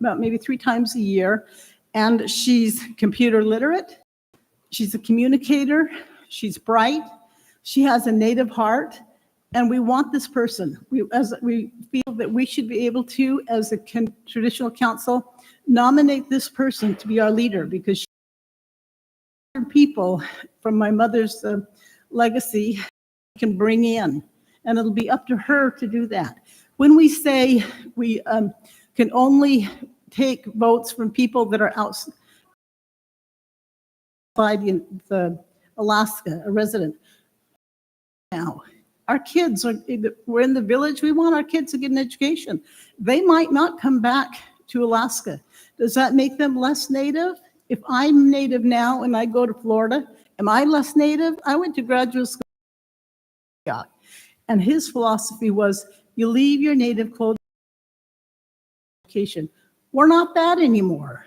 about maybe 3 times a year, and she's computer literate, she's a communicator, she's bright, she has a native heart, and we want this person. We feel that we should be able to, as a traditional council, nominate this person to be our leader, because she people from my mother's legacy can bring in, and it'll be up to her to do that. When we say we can only take votes from people that are outside the Alaska, a resident, now our kids we're in the village, we want our kids to get an education. They might not come back to Alaska. Does that make them less native? If I'm native now and I go to Florida, am I less native? I went to graduate school, and his philosophy was, you leave your native clothing education. We're not that anymore.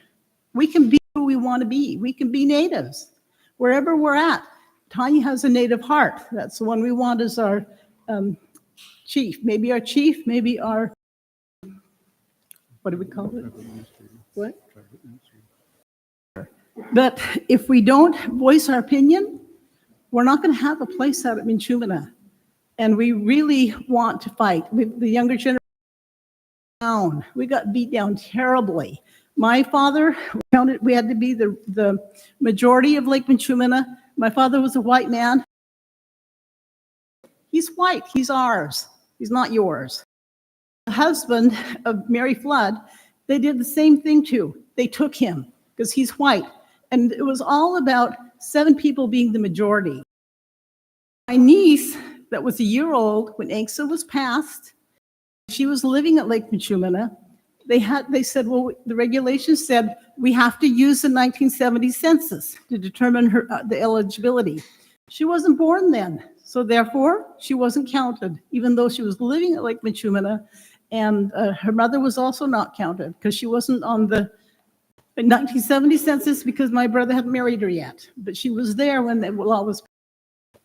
We can be who we want to be. We can be natives wherever we're at. Tanya has a native heart. That's the one we want as our chief. Maybe our chief, maybe our, what do we call it? What? But if we don't voice our opinion, we're not going to have a place out at Minchumina. And we really want to fight. The younger generation, we got beat down terribly. My father, we had to be the majority of Lake Minchumina. My father was a white man. He's white, he's ours. He's not yours. The husband of Mary Flood, they did the same thing too. They took him because he's white. And it was all about 7 people being the majority. My niece, that was a year old when ANCSA was passed, she was living at Lake Minchumina. They said, well, the regulations said we have to use the 1970 census to determine the eligibility. She wasn't born then, so therefore she wasn't counted, even though she was living at Lake Minchumina, and her mother was also not counted because she wasn't on the 1970 census because my brother hadn't married her yet, but she was there when the law was passed.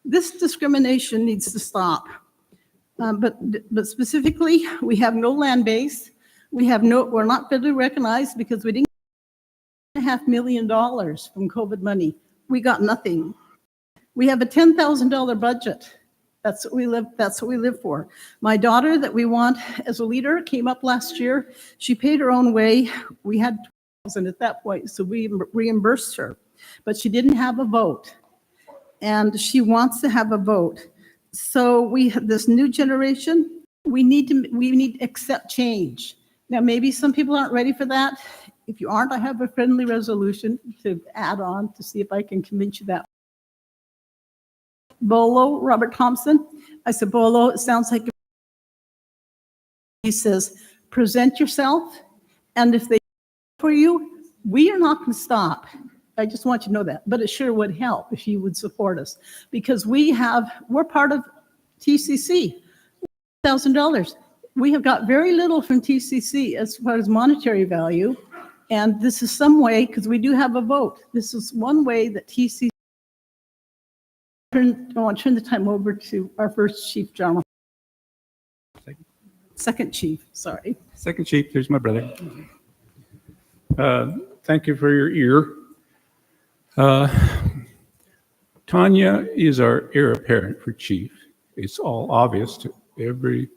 This discrimination needs to stop. But specifically, we have no land base. We're not federally recognized because we didn't get $1.5 million from COVID money. We got nothing. We have a $10,000 budget. That's what we live for. My daughter that we want as a leader came up last year. She paid her own way. We had $2,000 at that point, so we reimbursed her. But she didn't have a vote. And she wants to have a vote. So we have this new generation, we need to accept change. Now, maybe some people aren't ready for that. If you aren't, I have a friendly resolution to add on to see if I can convince you that. Bolo, Robert Thompson. I said, Bolo, it sounds like he says, present yourself, and if they for you, we are not going to stop. I just want you to know that, but it sure would help if you would support us, because we're part of TCC, $1,000. We have got very little from TCC as far as monetary value, and this is some way, because we do have a vote. This is one way that TCC. I want to turn the time over to our first chief, John. Second chief, sorry. Second chief, there's my brother. Thank you for your ear. Tanya is our heir apparent for chief. It's all obvious to every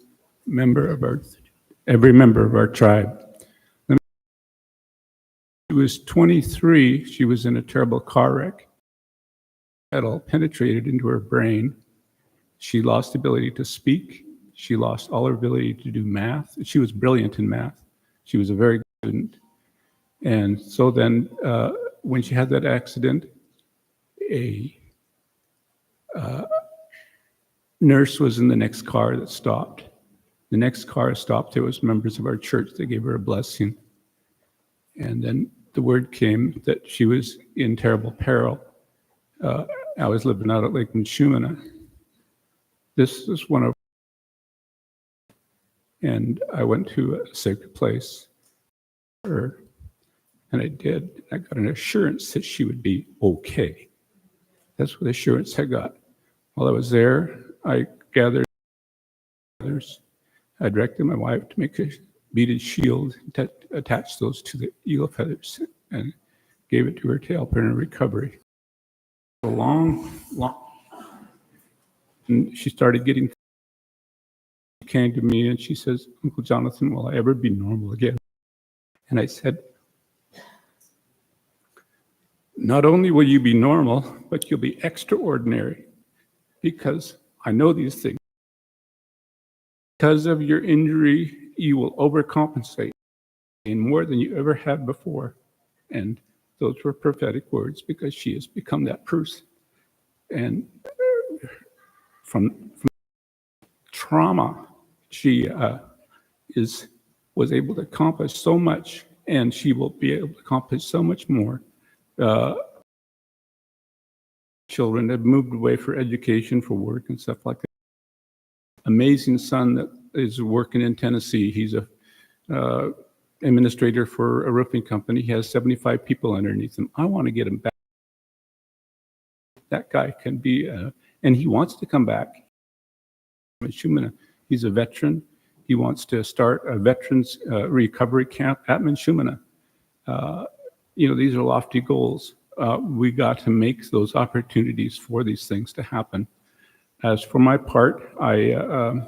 member of our tribe. When she was 23, she was in a terrible car wreck. Metal penetrated into her brain. She lost the ability to speak. She lost all her ability to do math. She was brilliant in math. She was a very good student. And so then when she had that accident, a nurse was in the next car that stopped. The next car stopped. There was members of our church that gave her a blessing. And then the word came that she was in terrible peril. I was living out at Lake Minchumina. This is one of, and I went to a sacred place for her, and I did. I got an assurance that she would be okay. That's what assurance I got. While I was there, I gathered others. I directed my wife to make beaded shield, attached those to the eagle feathers, and gave it to her to help her in recovery. A long, and she started getting, she came to me and she says, Uncle Jonathan, will I ever be normal again? And I said, not only will you be normal, but you'll be extraordinary, because I know these things. Because of your injury, you will overcompensate in more than you ever had before. And those were prophetic words, because she has become that person. And from trauma, she was able to accomplish so much, and she will be able to accomplish so much more. Children have moved away for education, for work, and stuff like that. Amazing son that is working in Tennessee. He's a administrator for a roofing company. He has 75 people underneath him. I want to get him back. That guy can be, and he wants to come back. Minchumina, he's a veteran. He wants to start a veterans recovery camp at Minchumina. These are lofty goals. We got to make those opportunities for these things to happen. As for my part, I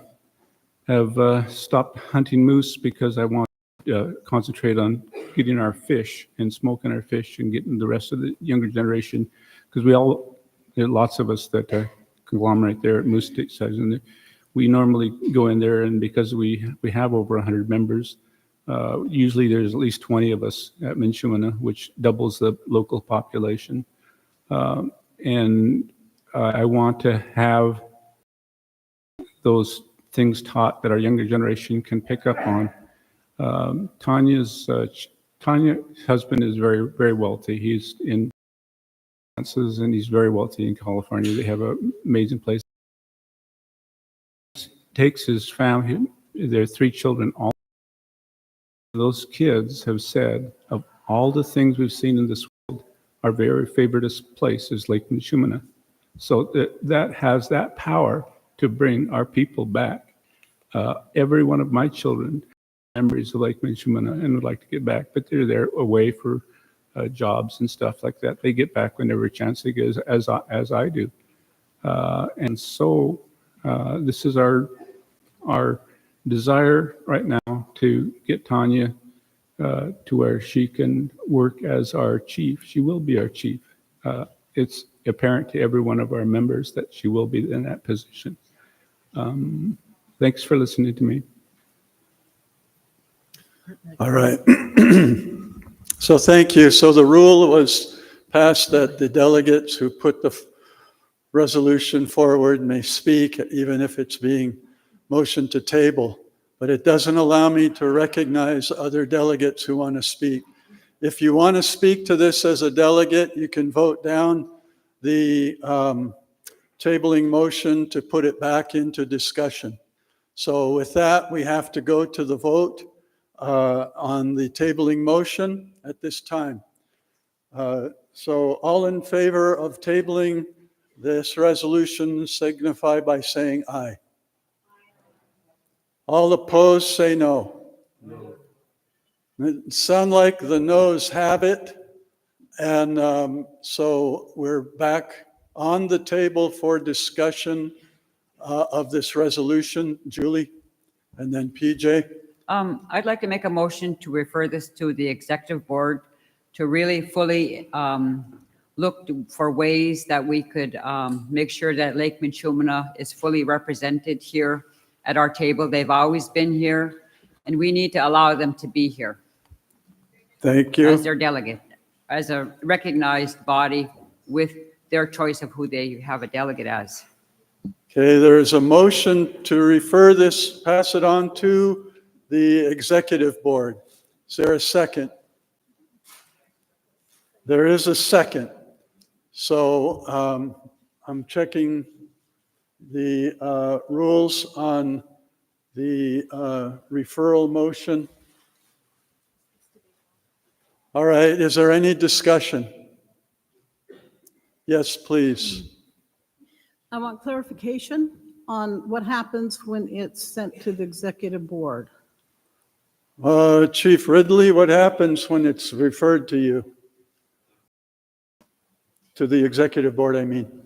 have stopped hunting moose because I want to concentrate on getting our fish and smoking our fish and getting the rest of the younger generation, because there are lots of us that conglomerate there at Moose Stick size, and we normally go in there, and because we have over 100 members, usually there's at least 20 of us at Minchumina, which doubles the local population. And I want to have those things taught that our younger generation can pick up on. Tanya's husband is very, very wealthy. He's in finances, and he's very wealthy in California. They have an amazing place. Takes his family, their 3 children, all those kids have said, of all the things we've seen in this world, our very favorite place is Lake Minchumina. So that has that power to bring our people back. Every one of my children memories of Lake Minchumina and would like to get back, but they're there away for jobs and stuff like that. They get back whenever a chance they get, as I do. And so this is our desire right now to get Tanya to where she can work as our chief. She will be our chief. It's apparent to every one of our members that she will be in that position. Thanks for listening to me. All right. So thank you. So the rule was passed that the delegates who put the resolution forward may speak, even if it's being motioned to table, but it doesn't allow me to recognize other delegates who want to speak. If you want to speak to this as a delegate, you can vote down the tabling motion to put it back into discussion. So with that, we have to go to the vote on the tabling motion at this time. So all in favor of tabling this resolution signify by saying aye. All opposed say no. No. It sounds like the noes have it. And so we're back on the table for discussion of this resolution. Julie, and then PJ. I'd like to make a motion to refer this to the executive board to really fully look for ways that we could make sure that Lake Minchumina is fully represented here at our table. They've always been here, and we need to allow them to be here. Thank you. As their delegate, as a recognized body with their choice of who they have a delegate as. Okay, there is a motion to refer this, pass it on to the executive board. Is there a second? There is a second. So I'm checking the rules on the referral motion. All right, is there any discussion? Yes, please. I want clarification on what happens when it's sent to the executive board. Chief Ridley, what happens when it's referred to you? To the executive board, I mean.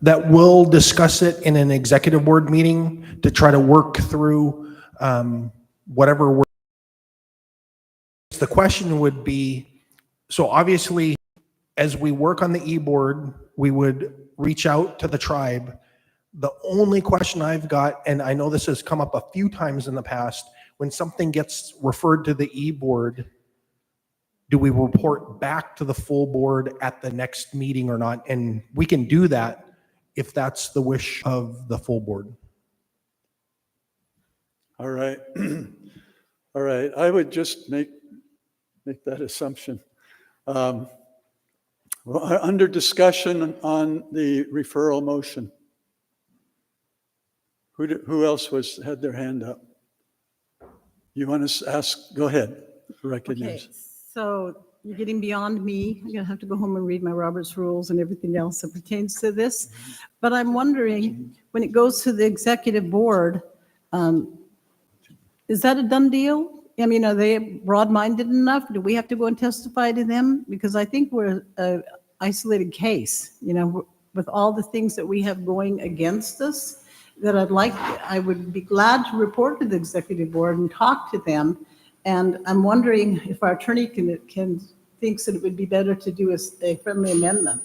That we'll discuss it in an executive board meeting to try to work through whatever the question would be. So obviously, as we work on the e-board, we would reach out to the tribe. The only question I've got, and I know this has come up a few times in the past, when something gets referred to the e-board, do we report back to the full board at the next meeting or not? And we can do that if that's the wish of the full board. All right. All right. I would just make that assumption. Well, under discussion on the referral motion. Who else had their hand up? You want to ask? Go ahead. Okay, Recognize. so you're getting beyond me. I'm gonna have to go home and read my Robert's rules and everything else that pertains to this. But I'm wondering, when it goes to the executive board, is that a done deal? I mean, are they broad-minded enough? Do we have to go and testify to them? Because I think we're an isolated case, with all the things that we have going against us, that I would be glad to report to the executive board and talk to them. And I'm wondering if our attorney thinks that it would be better to do a friendly amendment.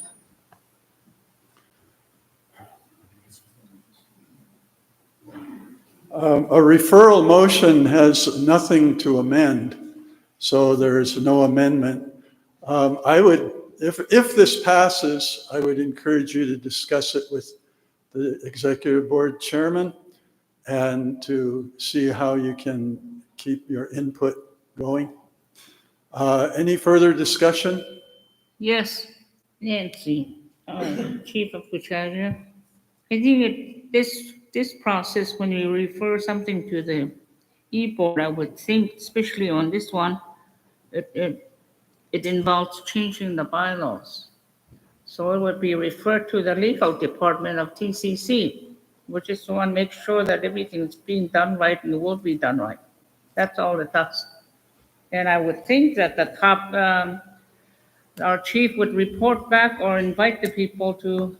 A referral motion has nothing to amend, so there is no amendment. I would, if this passes, I would encourage you to discuss it with the executive board chairman and to see how you can keep your input going. Any further discussion? Yes, Nancy, Chief of Kuchaja. I think this process, when you refer something to the e-board, I would think, especially on this one, it involves changing the bylaws. So it would be referred to the legal department of TCC, which is to want to make sure that everything's being done right and will be done right. That's all it does. And I would think that the top, our chief would report back or invite the people to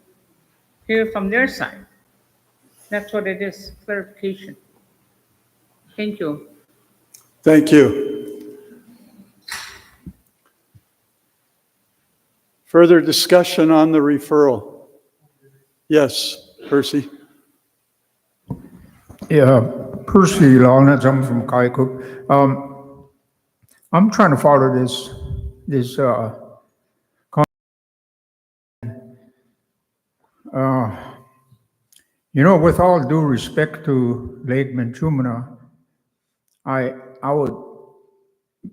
hear from their side. That's what it is, clarification. Thank you. Thank you. Further discussion on the referral? Yes, Percy. Yeah, Percy Lawrence, I'm from Kaikuk. I'm trying to follow this with all due respect to Lake Minchumina, I would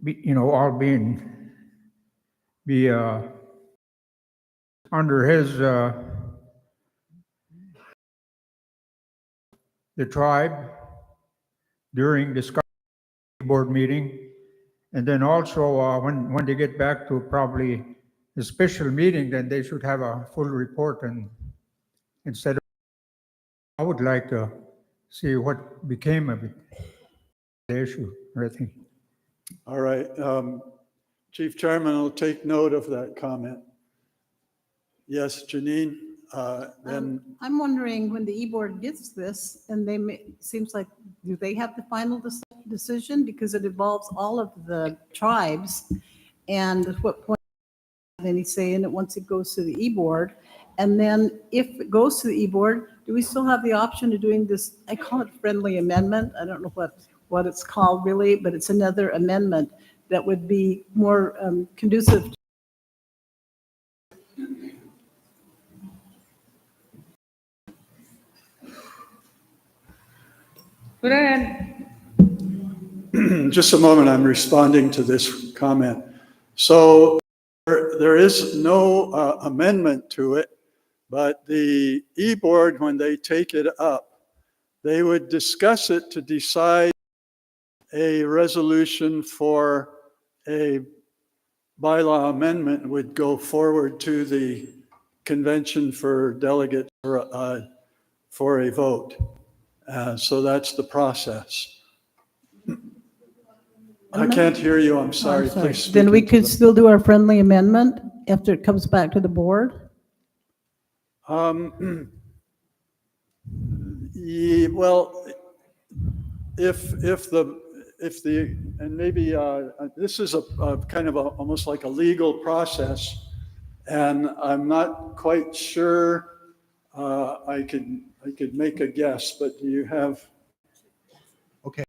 be, all be under his the tribe during discussion board meeting, and then also when they get back to probably a special meeting, then they should have a full report. And instead of, I would like to see what became of it, the issue, I think. All right. Chief Chairman will take note of that comment. Yes, Janine. Then I'm wondering, when the e-board gets this, and seems like, do they have the final decision? Because it involves all of the tribes, and at what point have any say in it once it goes to the e-board? And then if it goes to the e-board, do we still have the option of doing this? I call it friendly amendment. I don't know what it's called really, but it's another amendment that would be more conducive. Go ahead. just a moment, I'm responding to this comment. So there is no amendment to it, but the e-board, when they take it up, they would discuss it to decide a resolution for a bylaw amendment would go forward to the convention for delegates for a vote. So that's the process. I can't hear you, I'm Oh, sorry, I'm sorry. please speak. Then we into could the- still do our friendly amendment after it comes back to the board? Well, if the, and maybe, this is a kind of almost like a legal process, and I'm not quite sure, I could make a guess, but do you have? Okay.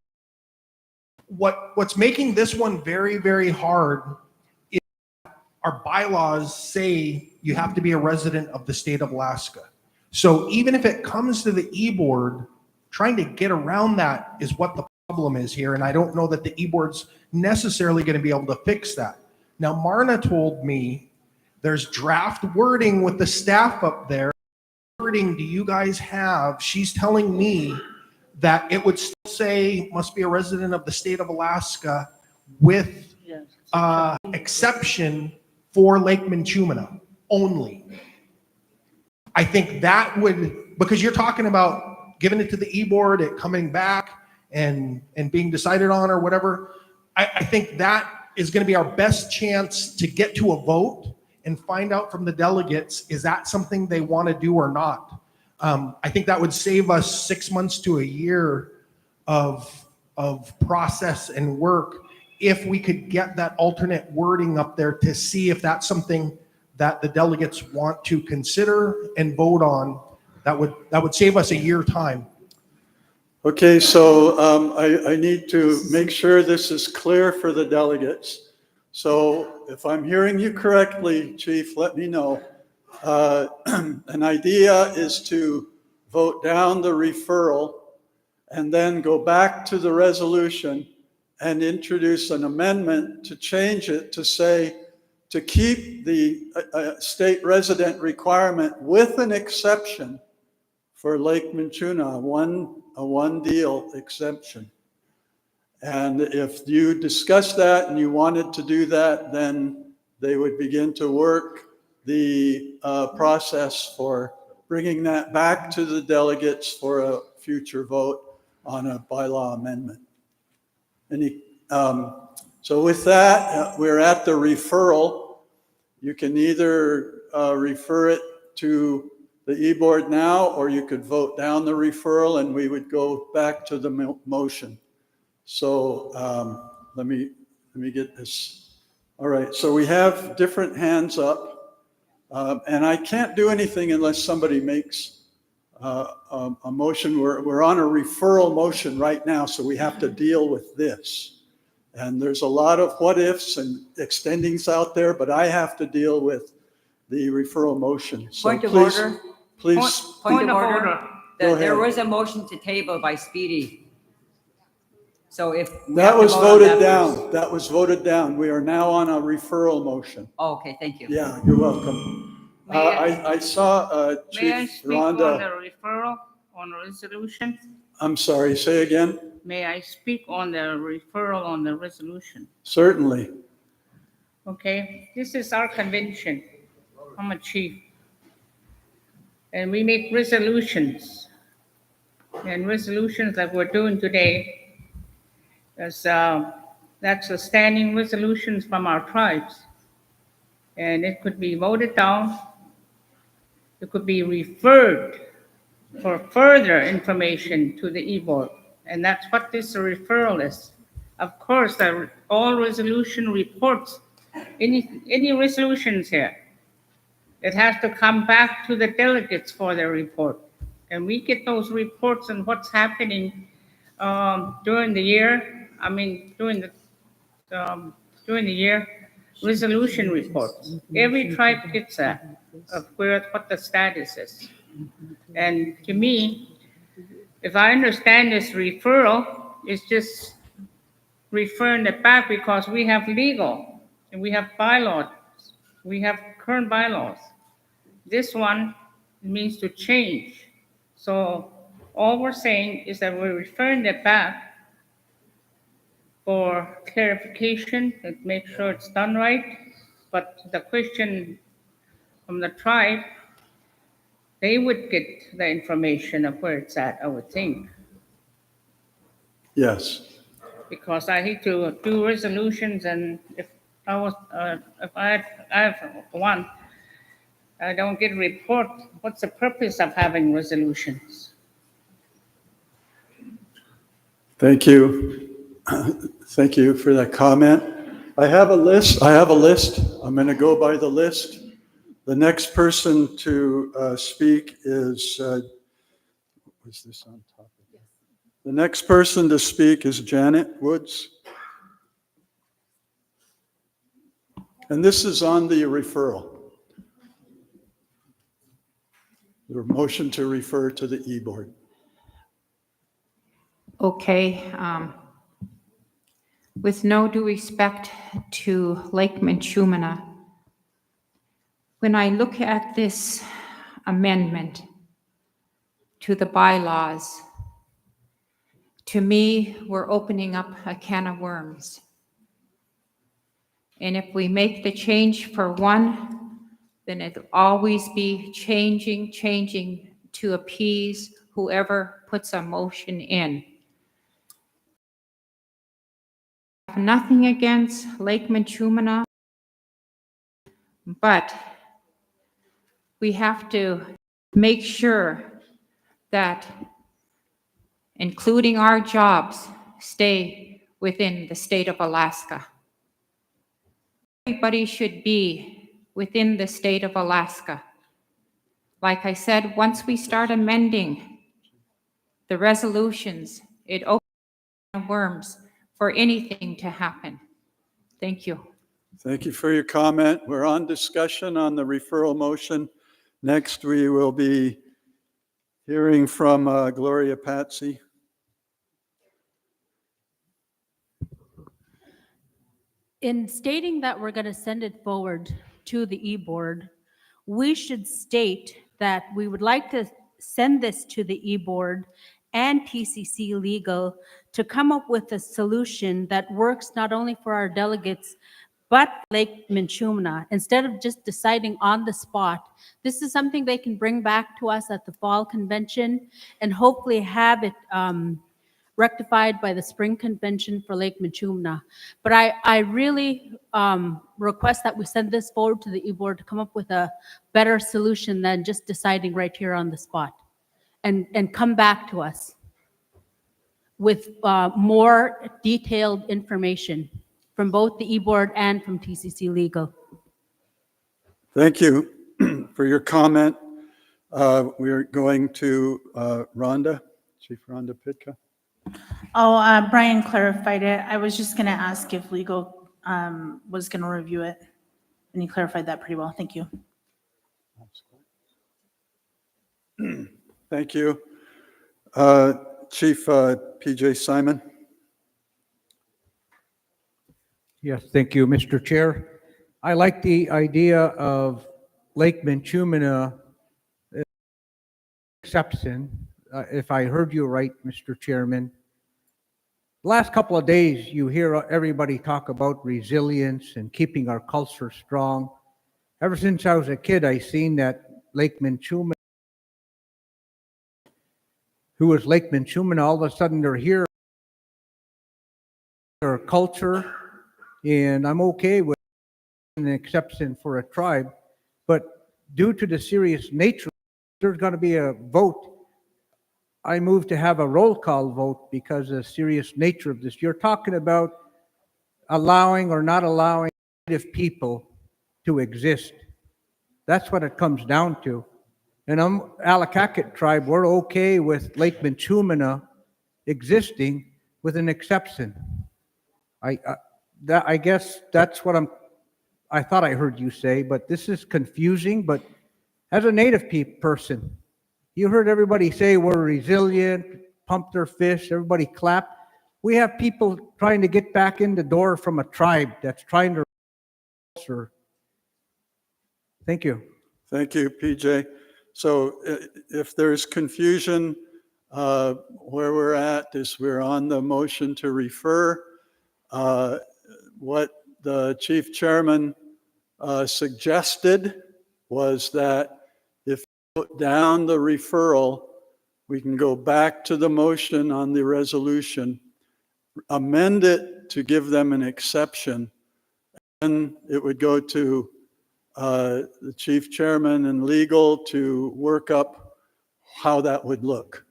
What's making this one very, very hard is our bylaws say you have to be a resident of the state of Alaska. So even if it comes to the e-board, trying to get around that is what the problem is here. And I don't know that the e-board's necessarily going to be able to fix that. Now, Marna told me there's draft wording with the staff up there. Wording do you guys have? She's telling me that it would still say must be a resident of the state of Alaska with exception for Lake Minchumina only. I think that would, because you're talking about giving it to the e-board, it coming back and being decided on or whatever. I think that is going to be our best chance to get to a vote and find out from the delegates, is that something they want to do or not? I think that would save us 6 months to a year of process and work if we could get that alternate wording up there to see if that's something that the delegates want to consider and vote on. That would save us a year time. Okay, so I need to make sure this is clear for the delegates. So if I'm hearing you correctly, Chief, let me know. An idea is to vote down the referral and then go back to the resolution and introduce an amendment to change it to say, to keep the state resident requirement with an exception for Lake Minchumina, a one deal exemption. And if you discussed that and you wanted to do that, then they would begin to work the process for bringing that back to the delegates for a future vote on a bylaw amendment. So with that, we're at the referral. You can either refer it to the e-board now, or you could vote down the referral and we would go back to the motion. So let me get this. All right, so we have different hands up, and I can't do anything unless somebody makes a motion. We're on a referral motion right now, so we have to deal with this. And there's a lot of what ifs and extendings out there, but I have to deal with the referral motion. So Point of please, order. please. Point of order. Go There ahead. was a motion to table by Speedy. So if. we That have to was vote on voted that down. first. That was voted down. We are now on a referral motion. Oh, okay, thank you. Yeah, you're welcome. I saw May I Chief speak on the Rhonda. referral on the resolution? I'm sorry, say again? May I speak on the referral on the resolution? Certainly. Okay, this is our convention. I'm a chief. And we make resolutions. And resolutions like we're doing today, that's the standing resolutions from our tribes. And it could be voted down. It could be referred for further information to the e-board. And that's what this referral is. Of course, all resolution reports, any resolutions here, it has to come back to the delegates for their report. And we get those reports on what's happening during the year. I mean, during the year, resolution reports. Every tribe gets that, of what the status is. And to me, if I understand this referral, it's just referring it back because we have legal and we have bylaws. We have current bylaws. This one means to change. So all we're saying is that we're referring it back for clarification and make sure it's done right. But the question from the tribe, they would get the information of where it's at, I would think. Yes. because I hate to do resolutions, and if I have one, I don't get a report. What's the purpose of having resolutions? Thank you. Thank you for that comment. I have a list. I'm going to go by the list. The next person to speak is, was this on top of that? The next person to speak is Janet Woods. And this is on the referral. The motion to refer to the E-Board. Okay, with no due respect to Lake Minchumina, when I look at this amendment to the bylaws, to me, we're opening up a can of worms. And if we make the change for one, then it'll always be changing to appease whoever puts a motion in. Nothing against Lake Minchumina, but we have to make sure that including our jobs stay within the state of Alaska. Everybody should be within the state of Alaska. Like I said, once we start amending the resolutions, it opens worms for anything to happen. Thank you. Thank you for your comment. We're on discussion on the referral motion. Next, we will be hearing from Gloria Patsy. In stating that we're going to send it forward to the E-Board, we should state that we would like to send this to the E-Board and TCC Legal to come up with a solution that works not only for our delegates, but Lake Minchumina. Instead of just deciding on the spot, this is something they can bring back to us at the fall convention and hopefully have it rectified by the spring convention for Lake Minchumina. But I really request that we send this forward to the E-Board to come up with a better solution than just deciding right here on the spot, and come back to us with more detailed information from both the E-Board and from TCC Legal. Thank you for your comment. We're going to Rhonda, Chief Rhonda Pitka. Oh, Brian clarified it. I was just going to ask if legal was going to review it, and he clarified that pretty well. Thank you. Thank you. Chief PJ Simon. Yes, thank you, Mr. Chair. I like the idea of Lake Minchumina exception. If I heard you right, Mr. Chairman, the last couple of days you hear everybody talk about resilience and keeping our culture strong. Ever since I was a kid, I seen that Lake Minchumina, who was Lake Minchumina, all of a sudden they're here, their culture, and I'm okay with an exception for a tribe, but due to the serious nature, there's going to be a vote. I move to have a roll call vote because of the serious nature of this. You're talking about allowing or not allowing Native people to exist. That's what it comes down to. And Alakakit tribe, we're okay with Lake Minchumina existing with an exception. I guess that's what I thought I heard you say, but this is confusing. But as a Native person, you heard everybody say we're resilient, pump their fist, everybody clap. We have people trying to get back in the door from a tribe that's trying to answer. Thank you. Thank you, PJ. So if there's confusion, where we're at is we're on the motion to refer. What the chief chairman suggested was that if you put down the referral, we can go back to the motion on the resolution amend it to give them an exception, and it would go to the chief chairman and legal to work up how that would look.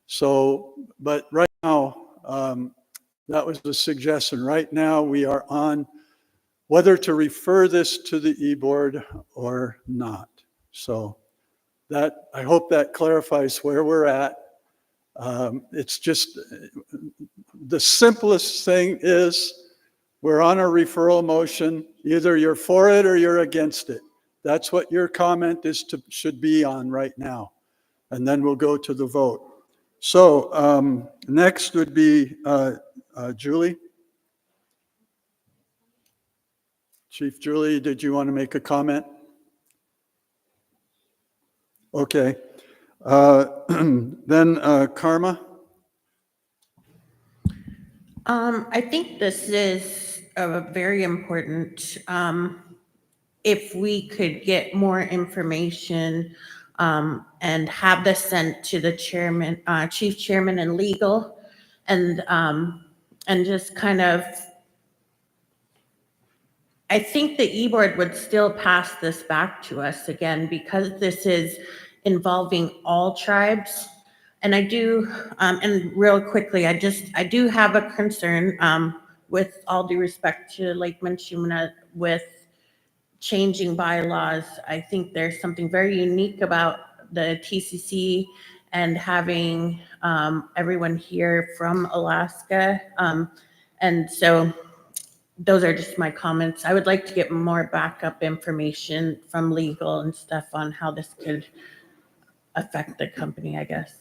So, but right now, that was the suggestion. Right now, we are on whether to refer this to the e-board or not. So that, I hope that clarifies where we're at. It's just, the simplest thing is we're on a referral motion. Either you're for it or you're against it. That's what your comment should be on right now. And then we'll go to the vote. So next would be Julie. Chief Julie, did you want to make a comment? Okay. Then Karma. I think this is very important. If we could get more information and have this sent to the chairman, chief chairman and legal, and just kind of, I think the e-board would still pass this back to us again because this is involving all tribes. And I do, and real quickly, I do have a concern with all due respect to Lake Minchumina with changing bylaws. I think there's something very unique about the TCC and having everyone here from Alaska. And so those are just my comments. I would like to get more backup information from legal and stuff on how this could affect the company, I guess.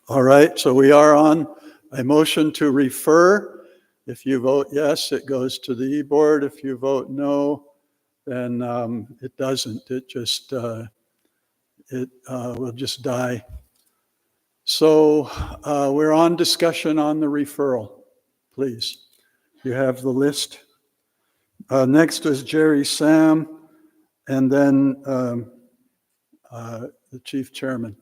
All right, so we are on a motion to refer. If you vote yes, it goes to the e-board. If you vote no, then it doesn't. It just will just die. So we're on discussion on the referral. Please, you have the list. Next is Jerry Sam, and then the chief chairman.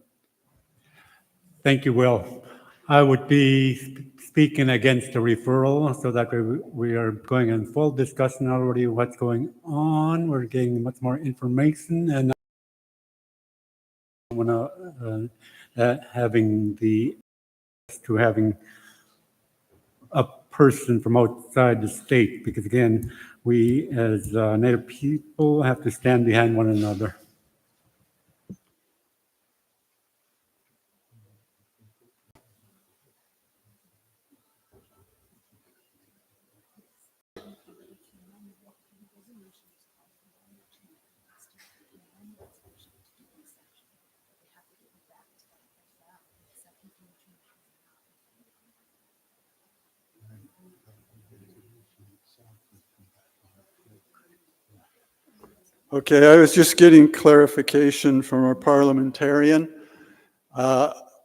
Thank you, Will. I would be speaking against the referral so that we are going in full discussion already of what's going on. We're getting much more information, and I want to having a person from outside the state, because again, we as Native people have to stand behind one another. Okay, I was just getting clarification from our parliamentarian.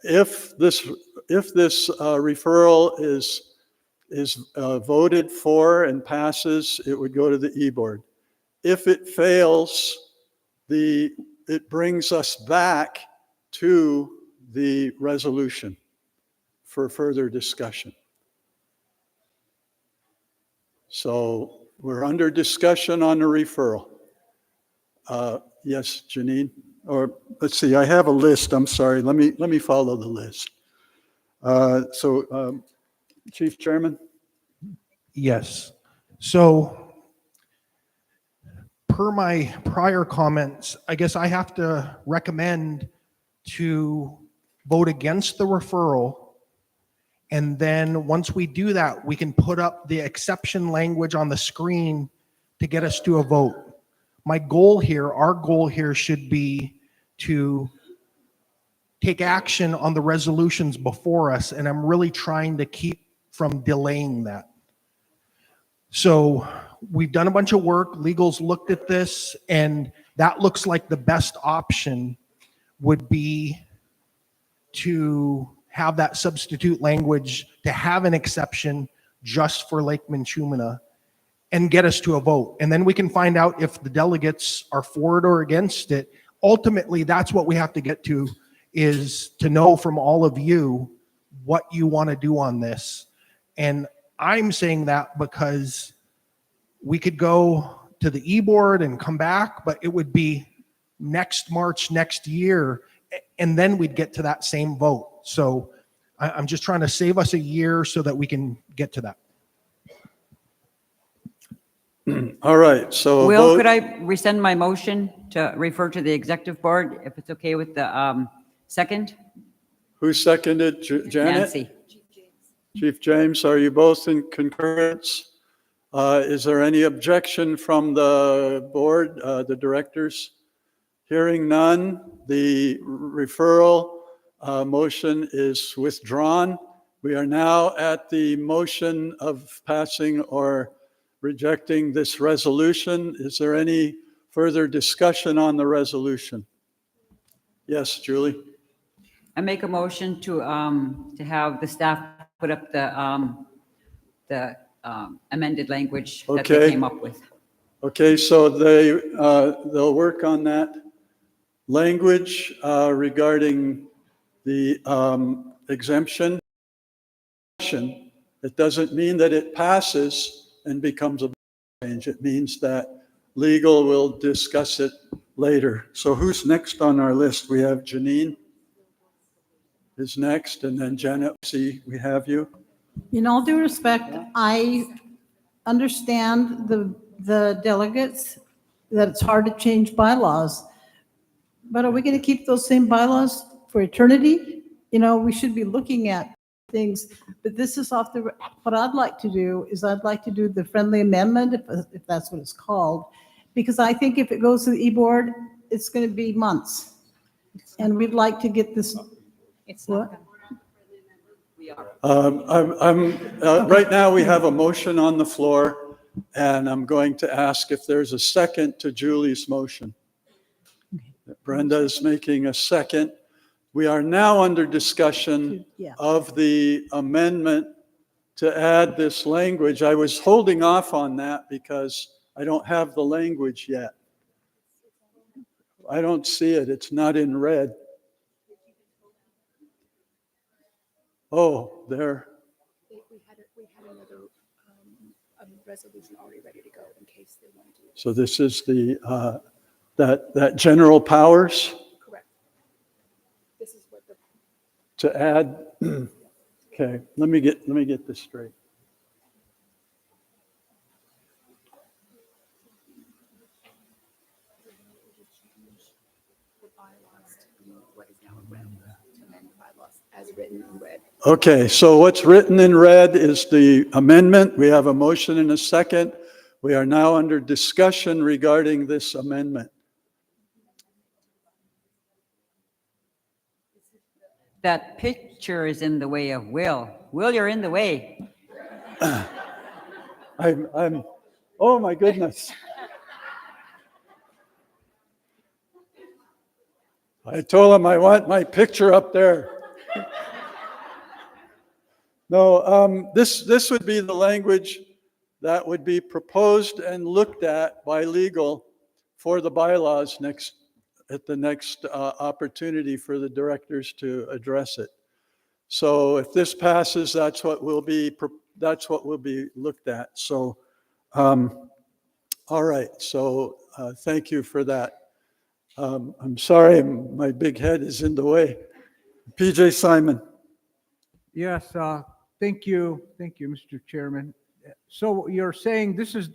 If this referral is voted for and passes, it would go to the e-board. If it fails, it brings us back to the resolution for further discussion. So we're under discussion on the referral. Yes, Janine, or let's see, I have a list. I'm sorry. Let me follow the list. So Chief Chairman. Yes. So per my prior comments, I guess I have to recommend to vote against the referral. And then once we do that, we can put up the exception language on the screen to get us to a vote. My goal here, our goal here should be to take action on the resolutions before us, and I'm really trying to keep from delaying that. So we've done a bunch of work, legal's looked at this, and that looks like the best option would be to have that substitute language, to have an exception just for Lake Minchumina, and get us to a vote. And then we can find out if the delegates are for it or against it. Ultimately, that's what we have to get to, is to know from all of you what you want to do on this. And I'm saying that because we could go to the e-board and come back, but it would be next March, next year, and then we'd get to that same vote. So I'm just trying to save us a year so that we can get to that. All right, so a Will, vote. could I rescind my motion to refer to the executive board, if it's okay with the second? Who seconded? Janet? Nancy. Chief James, are you both in concurrence? Is there any objection from the board, the directors? Hearing none, the referral motion is withdrawn. We are now at the motion of passing or rejecting this resolution. Is there any further discussion on the resolution? Yes, Julie? I make a motion to have the staff put up the amended language that they Okay. came up with. Okay, so they'll work on that language regarding the exemption. It doesn't mean that it passes and becomes a change. It means that legal will discuss it later. So who's next on our list? We have Janine is next, and then Janet, see, we have you. In all due respect, I understand the delegates, that it's hard to change bylaws. But are we going to keep those same bylaws for eternity? You know, we should be looking at things, but this is off the, what I'd like to do is I'd like to do the friendly amendment, if that's what it's called, because I think if it goes to the e-board, it's going to be months. And we'd like to get this. It's What? Right now, we have a motion on the floor, and I'm going to ask if there's a second to Julie's motion. Brenda is making a second. We are now under discussion Yeah. of the amendment to add this language. I was holding off on that because I don't have the language yet. I don't see it. It's not in red. Oh, there. We had another resolution already ready to go in case they wanted to. So this is the that general powers Correct. This is what the. to add. Okay, let me get this straight. The bylaws to be what is now read, to amend the bylaws as written in red. Okay, so what's written in red is the amendment. We have a motion and a second. We are now under discussion regarding this amendment. That picture is in the way of Will. Will, you're in the way. I'm, oh my goodness. I told him I want my picture up there. No, this would be the language that would be proposed and looked at by legal for the bylaws at the next opportunity for the directors to address it. So if this passes, that's what will be looked at. So, all right. So thank you for that. I'm sorry, my big head is in the way. PJ Simon. Yes, thank you, Mr. Chairman. So you're saying this is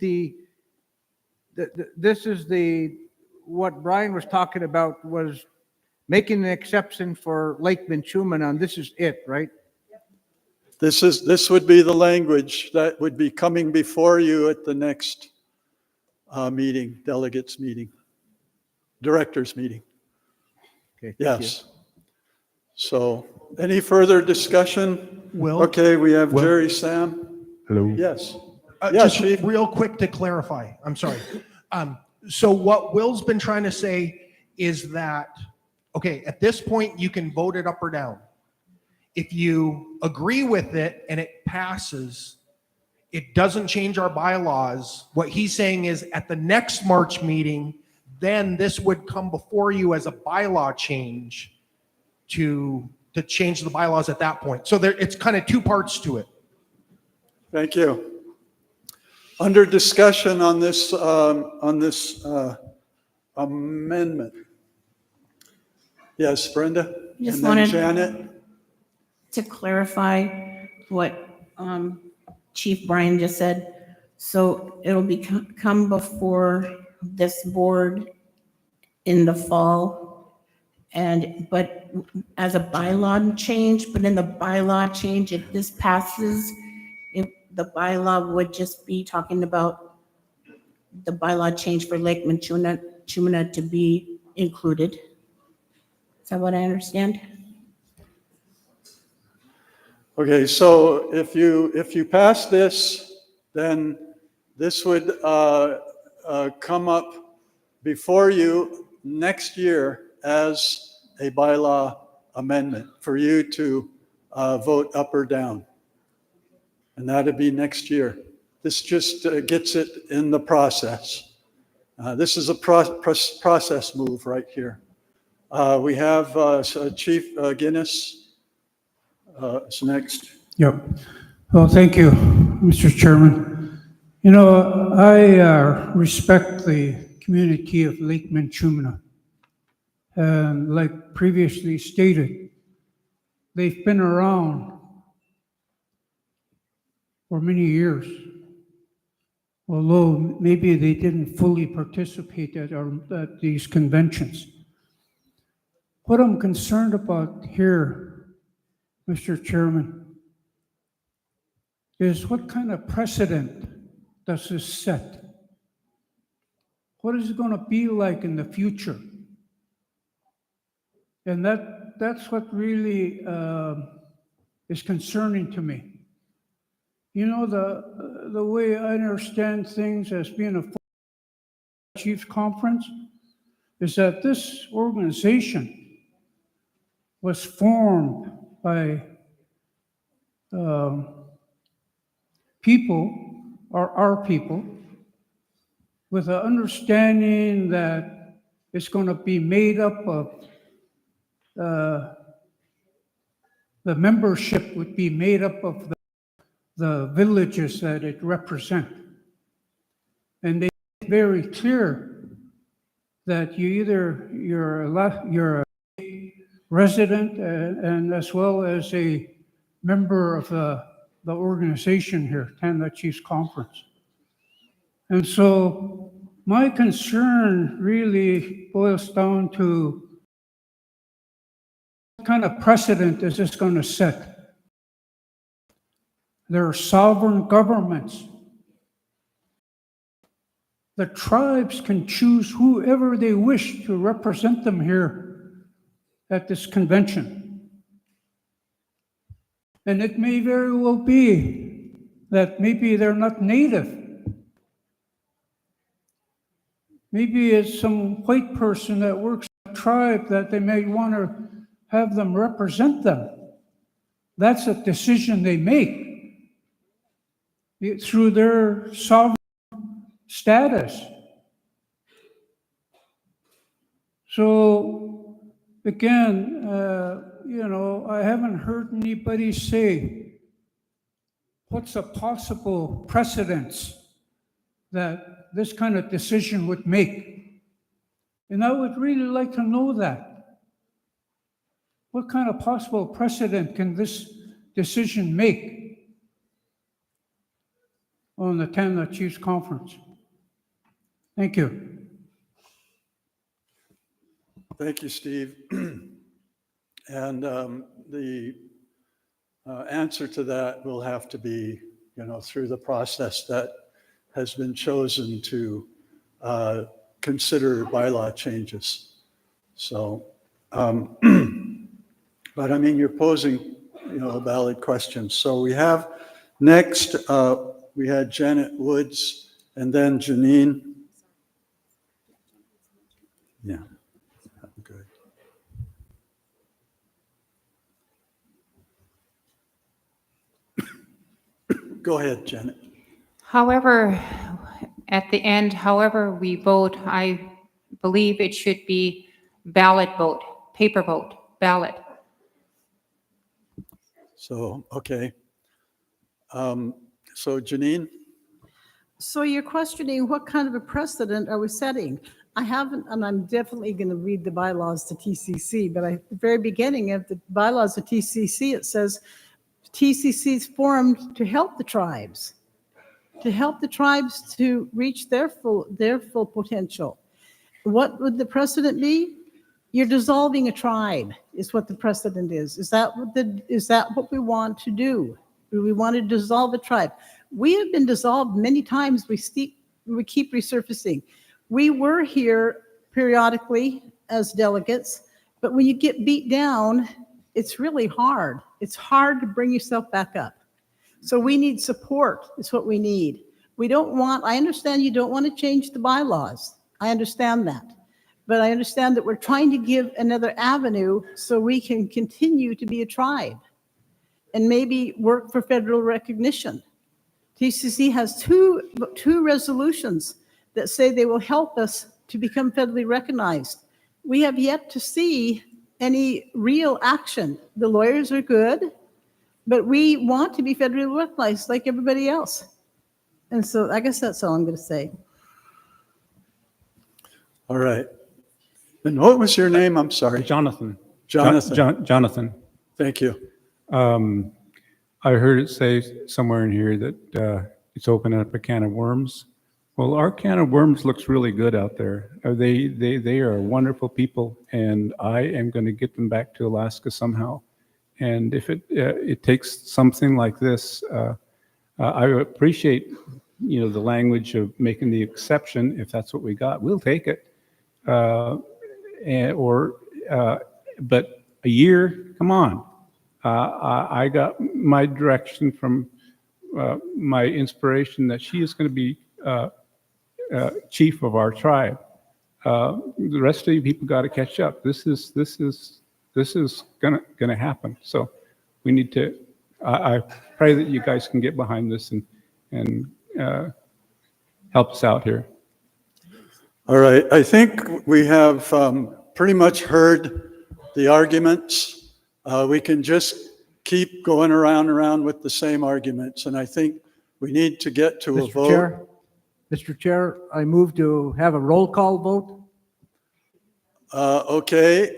what Brian was talking about was making an exception for Lake Minchumina, and this is it, right? This would be the language that would be coming before you at the next meeting, delegates meeting, directors meeting. Okay. Thank you. Yes. So any further discussion? Will? Okay, we have Will? Jerry Sam. Hello. Yes. Yes, Just Chief. real quick to clarify, I'm sorry. So what Will's been trying to say is that, okay, at this point, you can vote it up or down. If you agree with it and it passes, it doesn't change our bylaws. What he's saying is at the next March meeting, then this would come before you as a bylaw change to change the bylaws at that point. So it's kind of two parts to it. Thank you. Under discussion on this amendment. Yes, Brenda? Just And then wanted- Janet? To clarify what Chief Brian just said, so it'll come before this board in the fall, but as a bylaw change, but in the bylaw change, if this passes, if the bylaw would just be talking about the bylaw change for Lake Minchumina to be included. Is that what I understand? Okay, so if you pass this, then this would come up before you next year as a bylaw amendment for you to vote up or down. And that'd be next year. This just gets it in the process. This is a process move right here. We have Chief Guinness is next. Yep. Well, thank you, Mr. Chairman. You know, I respect the community of Lake Minchumina. And like previously stated, they've been around for many years, although maybe they didn't fully participate at these conventions. What I'm concerned about here, Mr. Chairman, is what kind of precedent does this set? What is it going to be like in the future? And that's what really is concerning to me. You know, the way I understand things as being a Chiefs Conference is that this organization was formed by people, or our people, with an understanding that it's going to be made up of, the membership would be made up of the villages that it represents. And they make very clear that you're a resident and as well as a member of the organization here, Canada Chiefs Conference. And so my concern really boils down to what kind of precedent is this going to set? There are sovereign governments. The tribes can choose whoever they wish to represent them here at this convention. And it may very well be that maybe they're not native. Maybe it's some white person that works in a tribe that they may want to have them represent them. That's a decision they make through their sovereign status. So again, you know, I haven't heard anybody say what's a possible precedence that this kind of decision would make. And I would really like to know that. What kind of possible precedent can this decision make on the Canada Chiefs Conference? Thank you. Thank you, Steve. And the answer to that will have to be, you know, through the process that has been chosen to consider bylaw changes. So, but I mean, you're posing, you know, a valid question. So we have next, we had Janet Woods and then Janine. Yeah, good. Go ahead, Janet. However, at the end, however we vote, I believe it should be ballot vote, paper vote, ballot. So, okay. So Janine? So you're questioning what kind of a precedent are we setting? I haven't, and I'm definitely going to read the bylaws to TCC, but at the very beginning of the bylaws of TCC, it says TCC is formed to help the tribes, to reach their full potential. What would the precedent be? You're dissolving a tribe is what the precedent is. Is that what we want to do? Do we want to dissolve a tribe? We have been dissolved many times. We keep resurfacing. We were here periodically as delegates, but when you get beat down, it's really hard. It's hard to bring yourself back up. So we need support, is what we need. I understand you don't want to change the bylaws. I understand that. But I understand that we're trying to give another avenue so we can continue to be a tribe and maybe work for federal recognition. TCC has two resolutions that say they will help us to become federally recognized. We have yet to see any real action. The lawyers are good, but we want to be federally recognized like everybody else. And so I guess that's all I'm going to say. All right. And what was your name? I'm sorry. Jonathan. Jonathan. Jonathan. Thank you. I heard it say somewhere in here that it's opening up a can of worms. Well, our can of worms looks really good out there. They are wonderful people, and I am going to get them back to Alaska somehow. And if it takes something like this, I appreciate, the language of making the exception. If that's what we got, we'll take it. But a year, come on. I got my direction from my inspiration that she is going to be chief of our tribe. The rest of you people got to catch up. This is gonna happen. So we need to. I pray that you guys can get behind this and help us out here. All right. I think we have pretty much heard the arguments. We can just keep going around with the same arguments, and I think we need to get to a vote. Mr. Chair, I move to have a roll call vote. Okay.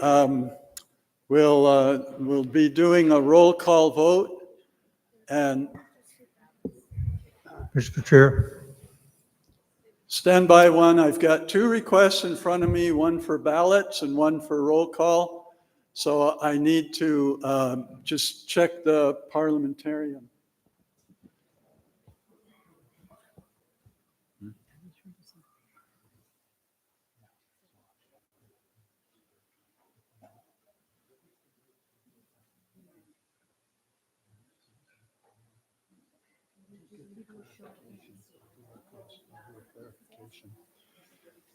We'll be doing a roll call vote, and Mr. Chair. stand by one. I've got two requests in front of me, one for ballots and one for roll call. So I need to just check the parliamentarian.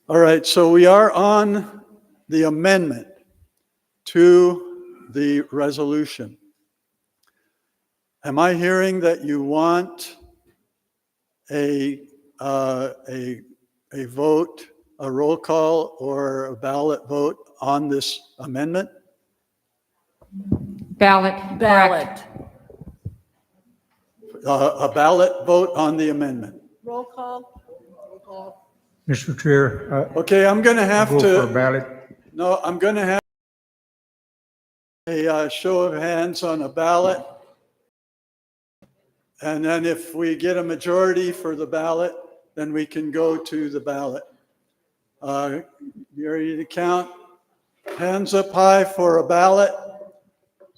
All right, so we are on the amendment to the resolution. Am I hearing that you want a vote, a roll call, or a ballot vote on this amendment? Ballot. Correct. A ballot vote on the amendment. Roll call. Mr. Chair. Okay, I'm going to have go to. for a ballot. No, I'm going to have a show of hands on a ballot. And then if we get a majority for the ballot, then we can go to the ballot. You ready to count? Hands up high for a ballot.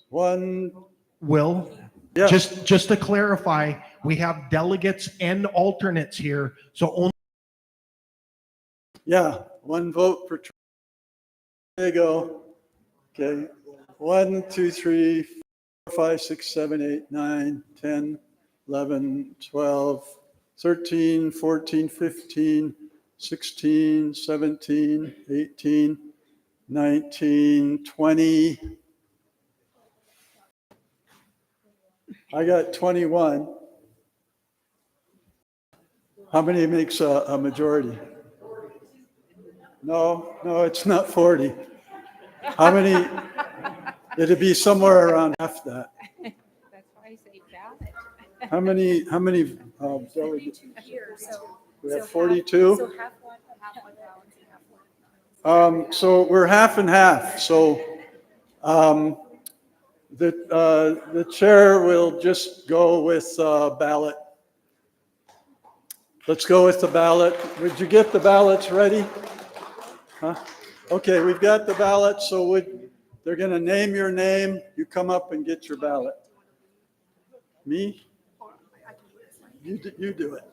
One. Will, Yeah. just to clarify, we have delegates and alternates here, so only. Yeah, one vote per. There you go. Okay. 1, 2, 3, 4, 5, 6, 7, 8, 9, 10, 11, 12, 13, 14, 15, 16, 17, 18, 19, 20. I got 21. How many makes a majority? No, it's not 40. How many? It'd be somewhere around half that. That's why I say ballot. How many delegate. Here, so. We have 42. So half one balance and half one. So we're half and half. So the chair will just go with ballot. Let's go with the ballot. Would you get the ballots ready? Huh? Okay, we've got the ballot. So they're going to name your name. You come up and get your ballot. Me? You do it.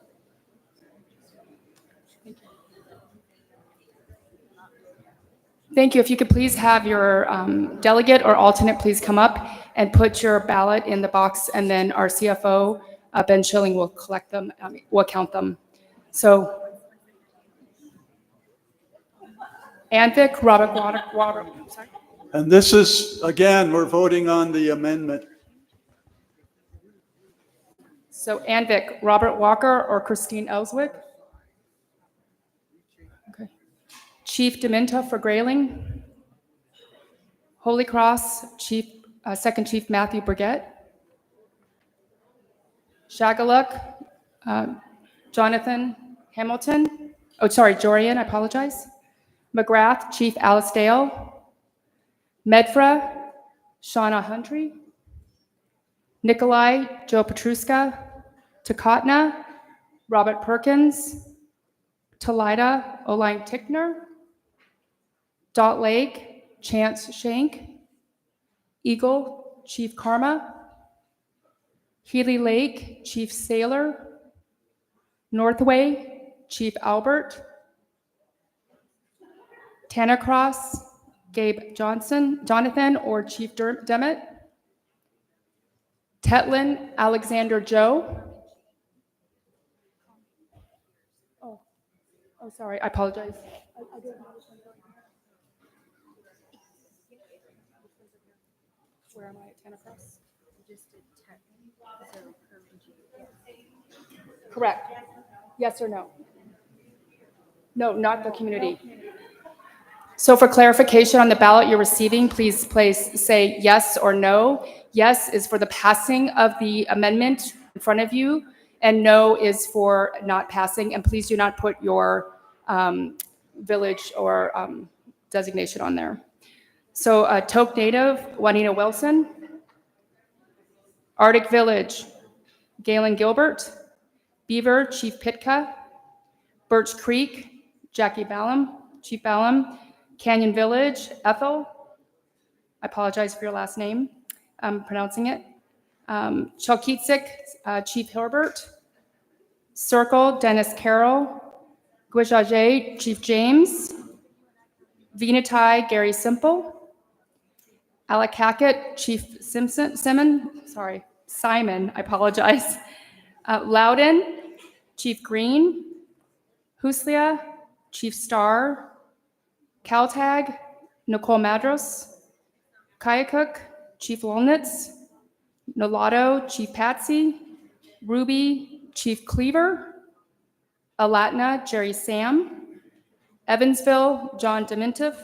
Thank you. If you could please have your delegate or alternate please come up and put your ballot in the box, and then our CFO, Ben Schilling, will collect them, will count them. So, Anvik, Robert, sorry. And this is, again, we're voting on the amendment. So Anvik, Robert Walker or Christine Ellswick? Okay. Chief Deminta for Grayling. Holy Cross, Second Chief Matthew Brigette. Shagaluk, Jonathan Hamilton. Oh, sorry, Jorian, I apologize. McGrath, Chief Alice Dale. Medfra, Shauna Huntry. Nikolai, Joe Petruska. Takotna, Robert Perkins. Talida, Oline Tickner. Dot Lake, Chance Shank. Eagle, Chief Karma. Healy Lake, Chief Sailor. Northway, Chief Albert. Tanacross, Gabe Jonathan or Chief Demet. Tetlin, Alexander Joe. Oh, sorry, I apologize. Where am I at Tanacross? Correct. Yes or no? No, not the community. So for clarification on the ballot you're receiving, please say yes or no. Yes is for the passing of the amendment in front of you, and no is for not passing. And please do not put your village or designation on there. So Toke Native, Juanita Wilson. Arctic Village, Galen Gilbert. Beaver, Chief Pitka. Birch Creek, Jackie Ballum, Chief Ballum. Canyon Village, Ethel. I apologize for your last name. I'm pronouncing it. Chalkitsik, Chief Herbert. Circle, Dennis Carroll. Guijaje, Chief James. Venatai, Gary Simple. Alakakit, Chief Simon, I apologize. Loudon, Chief Green. Huslia, Chief Starr. Caltag, Nicole Madros. Kayakuk, Chief Walnuts. Nolato, Chief Patsy. Ruby, Chief Cleaver. Alatna, Jerry Sam. Evansville, John Demintif.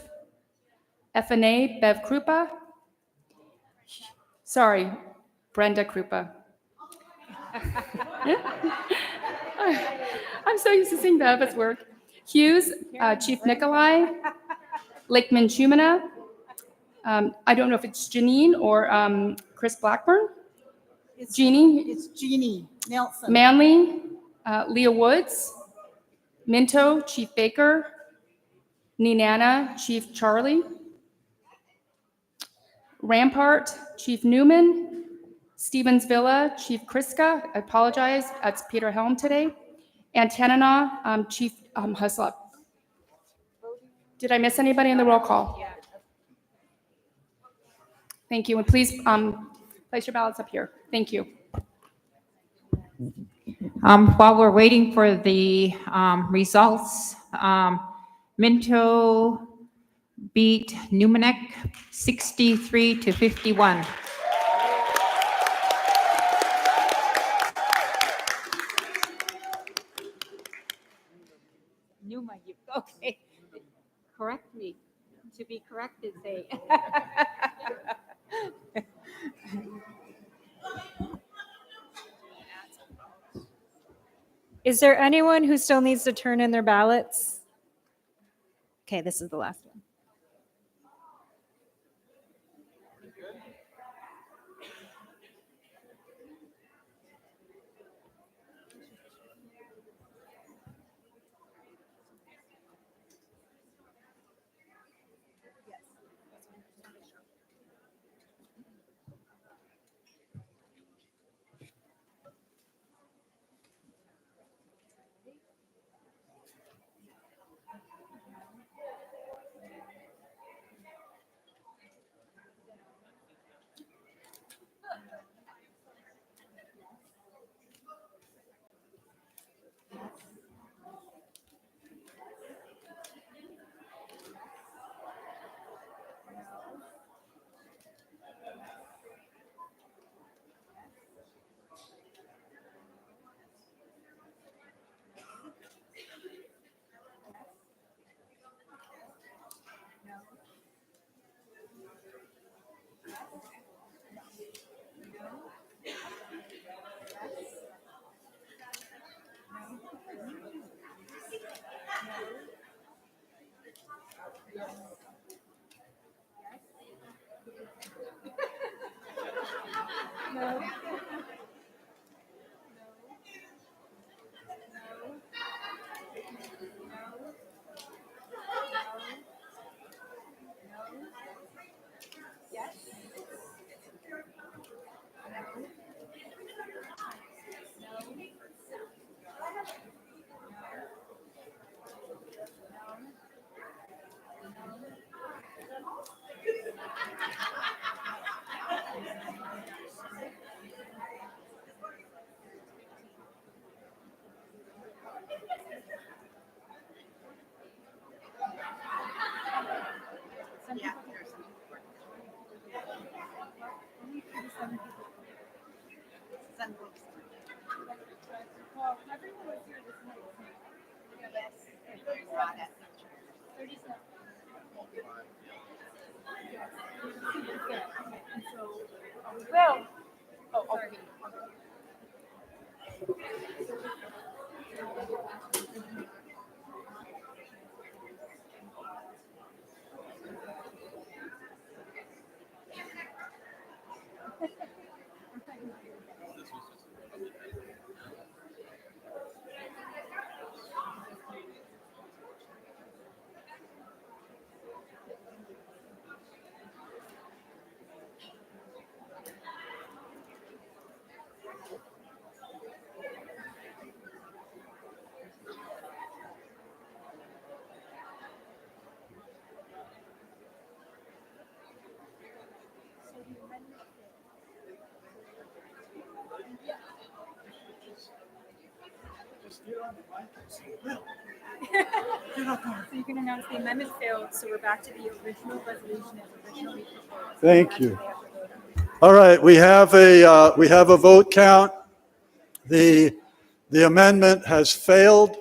FNA, Bev Krupa. Sorry, Brenda Krupa. I'm so used to seeing Bev at work. Hughes, Chief Nikolai. Lake Minchumina. I don't know if it's Janine or Chris Blackburn. Jeannie. It's Jeannie Nelson. Manley, Leah Woods. Minto, Chief Baker. Ninana, Chief Charlie. Rampart, Chief Newman. Stevens Villa, Chief Kriska. I apologize, that's Peter Helm today. And Tanana, Chief Huslop. Did I miss anybody in the roll call? Thank you, and please place your ballots up here. Thank you. While we're waiting for the results, Minto beat Numanek 63-51. Numa, okay. Correct me. To be corrected, say. Is there anyone who still needs to turn in their ballots? Okay, this is the last one. So you can announce the amendment failed, so we're back to the original resolution as originally proposed. Thank you. All right, we have a vote count. The amendment has failed,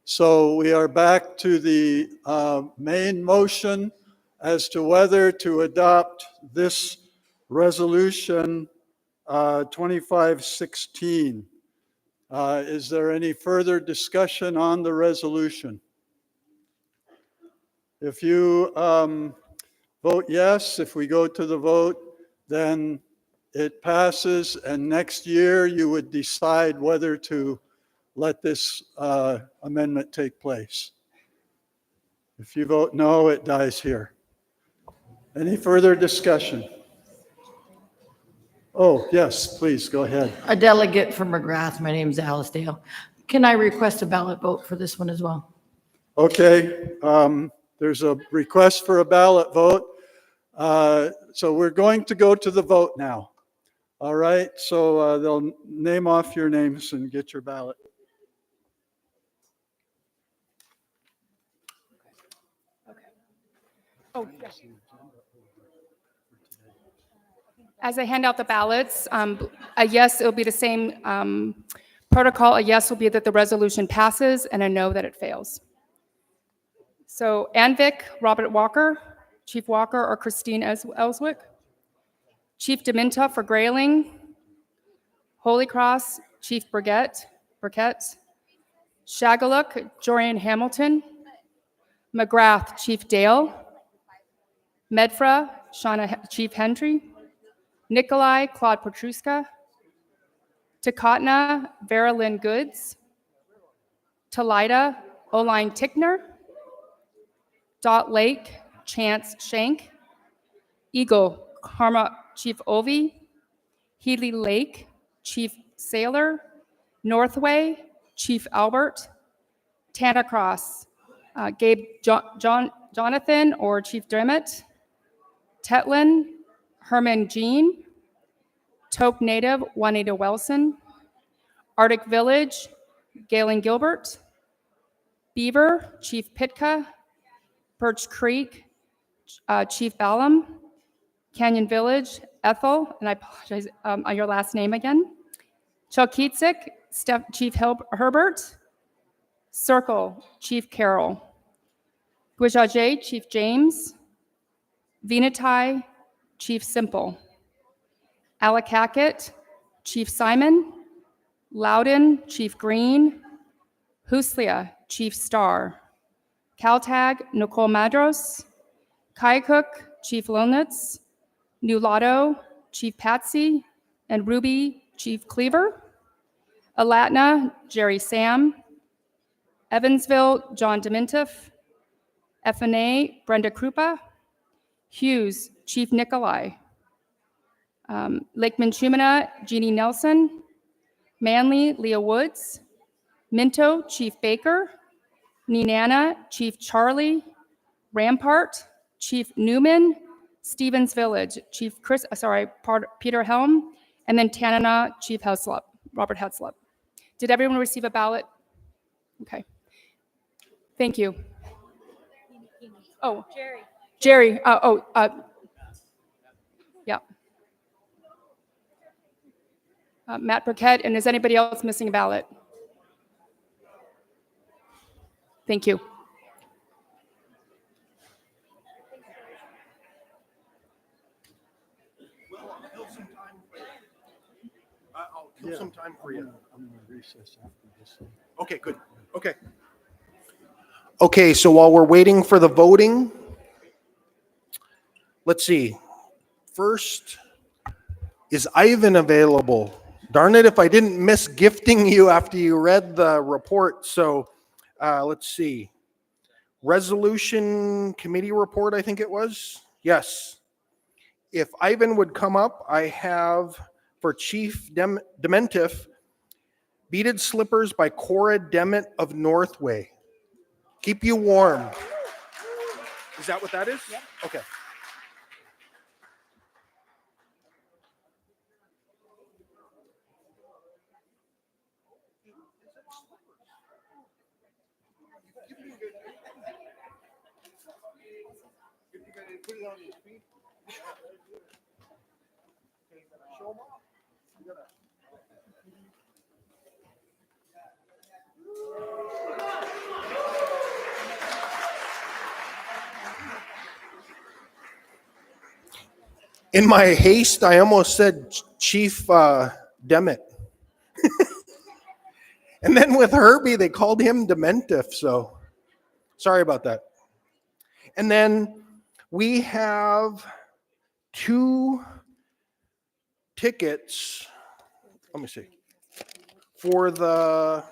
so we are back to the main motion as to whether to adopt this resolution 2516. Is there any further discussion on the resolution? If you vote yes, if we go to the vote, then it passes, and next year you would decide whether to let this amendment take place. If you vote no, it dies here. Any further discussion? Oh, yes, please, go ahead. A delegate from McGrath. My name's Alice Dale. Can I request a ballot vote for this one as well? Okay, there's a request for a ballot vote. So we're going to go to the vote now. All right, so they'll name off your names and get your ballot. Oh, yeah. As I hand out the ballots, a yes, it'll be the same protocol. A yes will be that the resolution passes, and a no that it fails. So Anvik, Robert Walker, Chief Walker, or Christine Elswick. Chief Deminta for Grayling. Holy Cross, Chief Burkett. Shagaluk, Jorian Hamilton. McGrath, Chief Dale. Medfra, Shauna, Chief Hendry. Nikolai, Claude Petruska. Takatna, Vera Lynn Goods. Talida, Oline Tickner. Dot Lake, Chance Shank. Eagle, Karma, Chief Ovi. Healy Lake, Chief Sailor. Northway, Chief Albert. Tantacross, Gabe Jonathan or Chief Dermott. Tetlin, Herman Jean. Toke Native, Juanita Wilson. Arctic Village, Galen Gilbert. Beaver, Chief Pitka. Birch Creek, Chief Ballum. Canyon Village, Ethel, and I apologize on your last name again. Chalkitsik, Chief Herbert. Circle, Chief Carroll. Guijaje, Chief James. Venatai, Chief Simple. Alakakit, Chief Simon. Loudon, Chief Green. Huslia, Chief Star. Caltag, Nicole Madros. Kayakuk, Chief Lilnitz. Nulato, Chief Patsy. And Ruby, Chief Cleaver. Alatna, Jerry Sam. Evansville, John Demintiff. FNA, Brenda Krupa. Hughes, Chief Nikolai. Lake Minchumina, Jeannie Nelson. Manly, Leah Woods. Minto, Chief Baker. Nenana, Chief Charlie. Rampart, Chief Newman. Stevens Village, Peter Helm. And then Tanana, Chief Heslop, Robert Heslop. Did everyone receive a ballot? Okay. Thank you. Oh, Jerry. Yeah. Matt Burkett, and is anybody else missing a ballot? Thank you. I'll kill some time for you. I'm going to recess after this. Okay, good. Okay. Okay, so while we're waiting for the voting, let's see. First, is Ivan available? Darn it, if I didn't miss gifting you after you read the report. So let's see. Resolution committee report, I think it was. Yes. If Ivan would come up, I have for Chief Dementif, Beaded Slippers by Cora Dement of Northway. Keep you warm. Is that what that is? Yeah. Okay. In my haste, I almost said Chief Demet. And then with Herbie, they called him Dementif, so sorry about that. And then we have 2 tickets, let me see, for the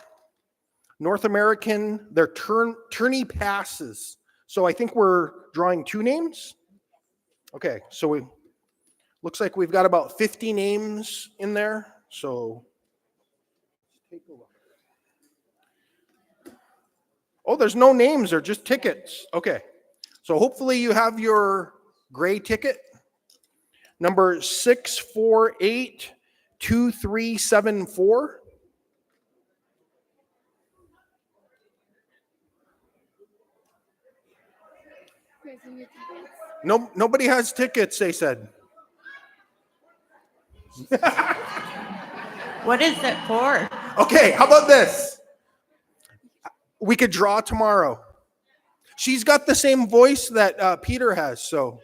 North American, their tourney passes. So I think we're drawing 2 names. Okay, so looks like we've got about 50 names in there. So take a look. Oh, there's no names, they're just tickets. Okay, so hopefully you have your gray ticket. Number 6482374. No, nobody has tickets, they said. What is it for? Okay, how about this? We could draw tomorrow. She's got the same voice that Peter has, so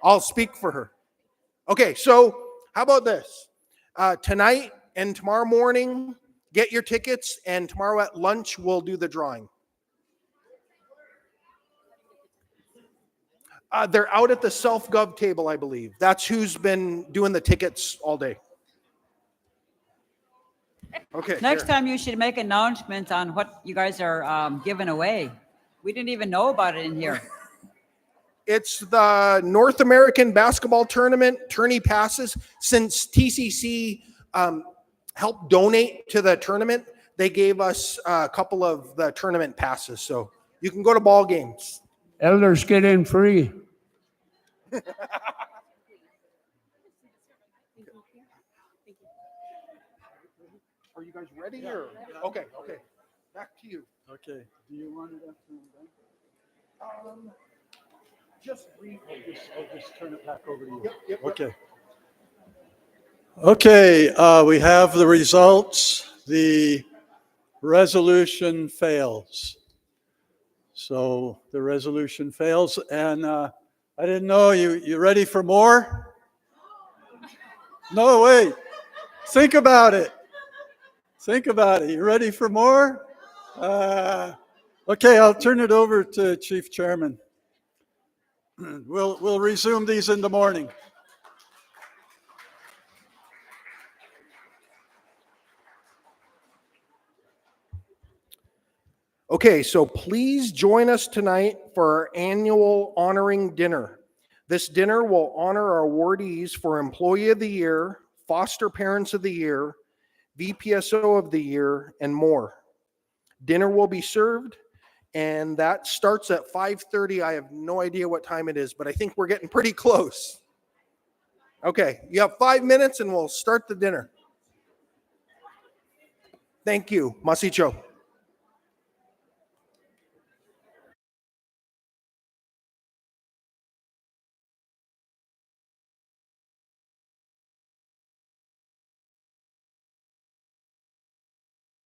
I'll speak for her. Okay, so how about this? Tonight and tomorrow morning, get your tickets, and tomorrow at lunch, we'll do the drawing. They're out at the self-gov table, I believe. That's who's been doing the tickets all day. Okay. Next here. time you should make announcements on what you guys are giving away. We didn't even know about it in here. It's the North American Basketball Tournament tourney passes. Since TCC helped donate to the tournament, they gave us a couple of the tournament passes. So you can go to ball games. Elders get in free. Are you guys ready? Or? Okay. Back to you. Okay. Do you want it after I'm done? Just briefly. I'll just turn it back over to you. Yep. Okay. Okay, we have the results. The resolution fails. So the resolution fails, and I didn't know, you ready for more? No, wait. Think about it. You ready for more? Okay, I'll turn it over to Chief Chairman. We'll resume these in the morning. Okay, so please join us tonight for our annual honoring dinner. This dinner will honor our awardees for Employee of the Year, Foster Parents of the Year, VPSO of the Year, and more. Dinner will be served, and that starts at 5:30. I have no idea what time it is, but I think we're getting pretty close. Okay, you have 5 minutes, and we'll start the dinner. Thank you. Masicho.